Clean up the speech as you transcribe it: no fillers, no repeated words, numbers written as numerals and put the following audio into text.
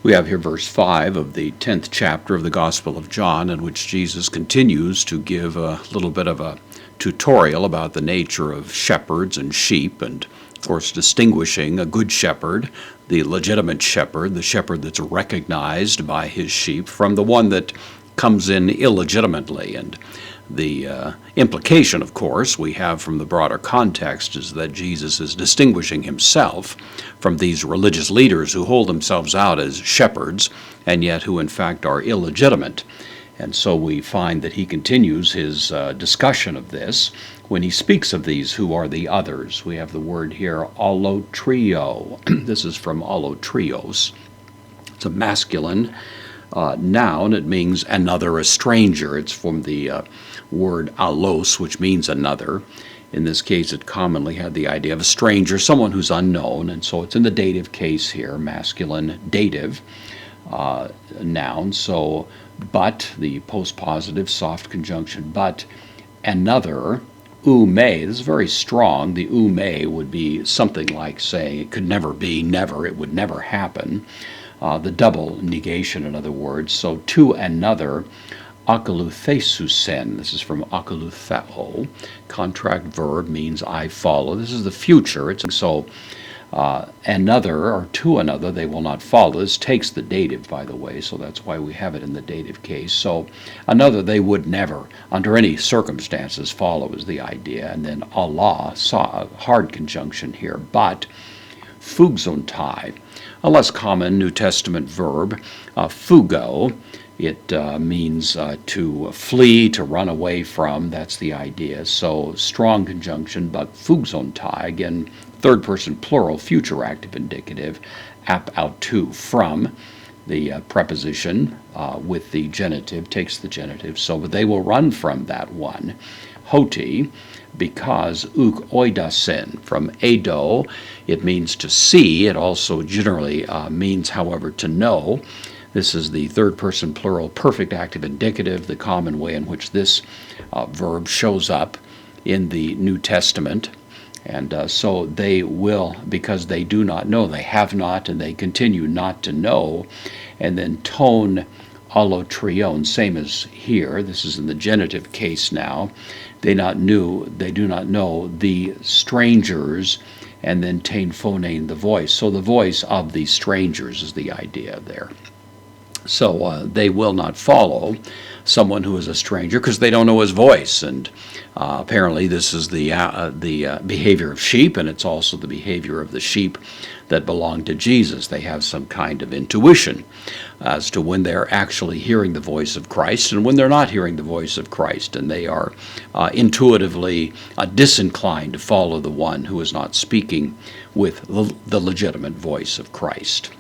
We have here verse 5 of the 10th chapter of the Gospel of John, in which Jesus continues to give a little bit of a tutorial about the nature of shepherds and sheep, and of course distinguishing a good shepherd, the legitimate shepherd, the shepherd that's recognized by his sheep, from the one that comes in illegitimately. And the implication, of course, we have from the broader context is that Jesus is distinguishing himself from these religious leaders who hold themselves out as shepherds and yet who in fact are illegitimate. And so we find that he continues his discussion of this when he speaks of these who are the others. We have the word here, allotrio. This is from allotrios. It's a masculine noun. It means another, a stranger. It's from the word allos, which means another. In this case, it commonly had the idea of a stranger, someone who's unknown, and so it's in the dative case here, masculine dative noun. So, but, the postpositive soft conjunction, but another, ume, this is very strong. The ume would be something like saying it could never be, never, it would never happen. The double negation, in other words. So to another, akaluthesusen. This is from akalutheo. Contract verb means I follow. This is the future. It's so another or to another they will not follow. This takes the dative, by the way, so that's why we have it in the dative case. So another they would never, under any circumstances, follow is the idea. And then Allah, saw a hard conjunction here, but phugzontai, a less common New Testament verb, fugo. It means to flee, to run away from. That's the idea. So strong conjunction, but phugzontai, again, third person plural, future active indicative, ap autu, from. The preposition with the genitive takes the genitive. So they will run from that one. Hoti, because uk oidasen, from edo, it means to see. It also generally means, however, to know. This is the third person plural perfect active indicative, the common way in which this verb shows up in the New Testament. And so they will, because they do not know, they have not, and they continue not to know. And then tone allotrion, same as here. This is in the genitive case now. They do not know the strangers, and then tain phonane, the voice. So the voice of the strangers is the idea there. So they will not follow someone who is a stranger because they don't know his voice. And apparently this is the behavior of sheep, and it's also the behavior of the sheep that belong to Jesus. They have some kind of intuition as to when they're actually hearing the voice of Christ and when they're not hearing the voice of Christ, and they are intuitively disinclined to follow the one who is not speaking with the legitimate voice of Christ.